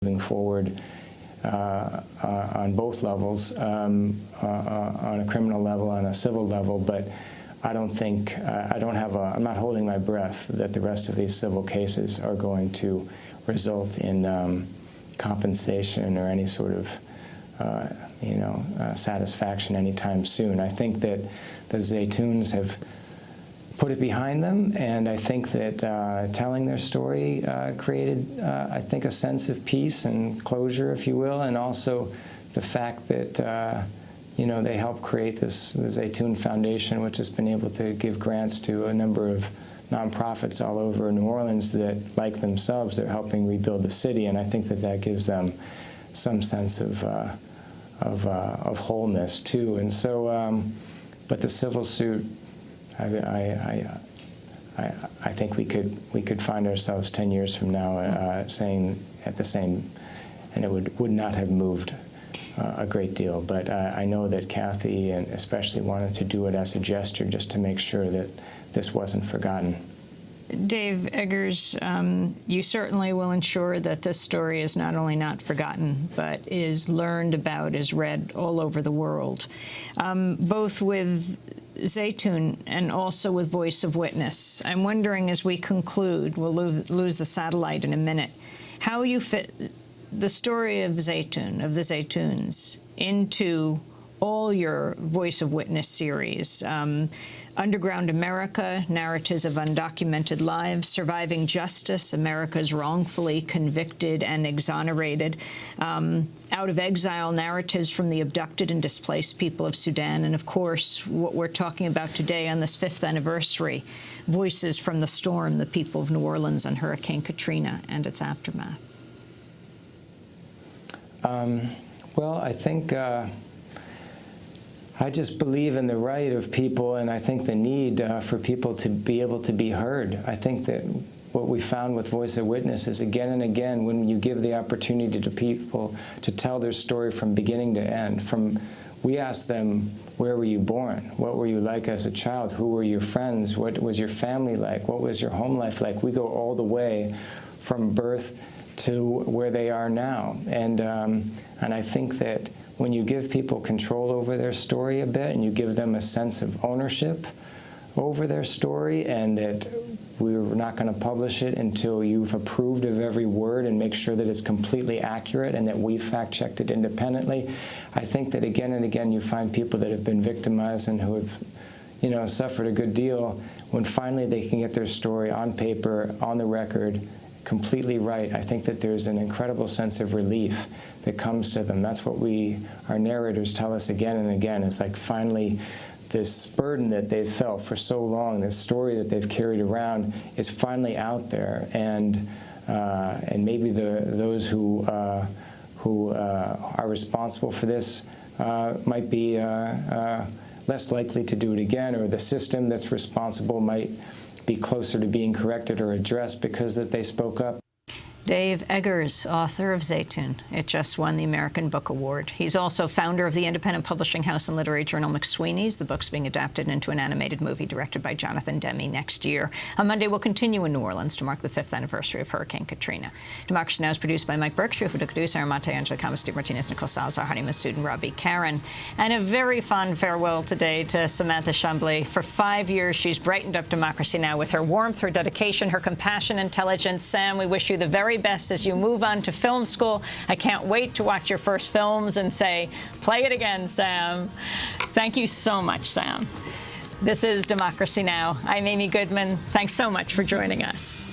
moving forward on both levels, on a criminal level, on a civil level, but I don't think, I'm not holding my breath that the rest of these civil cases are going to result in compensation or any sort of, satisfaction anytime soon. I think that the Zeitouns have put it behind them, and I think that telling their story created, I think, a sense of peace and closure, if you will, and also the fact that they helped create the Zeitoun Foundation, which has been able to give grants to a number of nonprofits all over New Orleans that, like themselves, they're helping rebuild the city, and I think that that gives them some sense of wholeness too. And so, but the civil suit, I think we could find ourselves 10 years from now saying at the same, and it would not have moved a great deal. But I know that Kathy, and especially, wanted to do it as a gesture, just to make sure that this wasn't forgotten. Dave Eggers, you certainly will ensure that this story is not only not forgotten, but is learned about, is read all over the world, both with Zeitoun and also with Voice of Witness. I'm wondering, as we conclude, we'll lose the satellite in a minute, how you fit the story of Zeitoun, of the Zeitouns, into all your Voice of Witness series. Underground America, Narratives of Undocumented Lives, Surviving Justice, America's Wrongfully Convicted and Exonerated, Out of Exile, Narratives from the Abducted and Displaced People of Sudan, and of course, what we're talking about today on this 5th anniversary, Voices from the Storm, the People of New Orleans on Hurricane Katrina and its aftermath. Well, I think I just believe in the right of people, and I think the need for people to be able to be heard. I think that what we found with Voice of Witness is, again and again, when you give the opportunity to people to tell their story from beginning to end, we ask them, where were you born? What were you like as a child? Who were your friends? What was your family like? What was your home life like? We go all the way from birth to where they are now. And I think that when you give people control over their story a bit, and you give them a sense of ownership over their story, and that we're not going to publish it until you've approved of every word and make sure that it's completely accurate and that we fact-checked it independently, I think that again and again you find people that have been victimized and who have, suffered a good deal, when finally they can get their story on paper, on the record, completely right. I think that there's an incredible sense of relief that comes to them. That's what our narrators tell us again and again. It's like finally this burden that they've felt for so long, this story that they've carried around, is finally out there, and maybe those who are responsible for this might be less likely to do it again, or the system that's responsible might be closer to being corrected or addressed because that they spoke up. Dave Eggers, author of Zeitoun. It just won the American Book Award. He's also founder of the independent publishing house and literary journal McSweeney's. The book's being adapted into an animated movie directed by Jonathan Demme next year. On Monday, we'll continue in New Orleans to mark the 5th anniversary of Hurricane Katrina. Democracy Now! Is produced by Mike Berkshire, for the producer, Armante Angela Camas, Steve Martinez, Nicole Salazar, Hani Massoud, and Robbie Karen. And a very fond farewell today to Samantha Chambly. For 5 years, she's brightened up Democracy Now! With her warmth, her dedication, her compassion, intelligence. Sam, we wish you the very best as you move on to film school. I can't wait to watch your first films and say, play it again, Sam. Thank you so much, Sam. This is Democracy Now! I'm Amy Goodman. Thanks so much for joining us.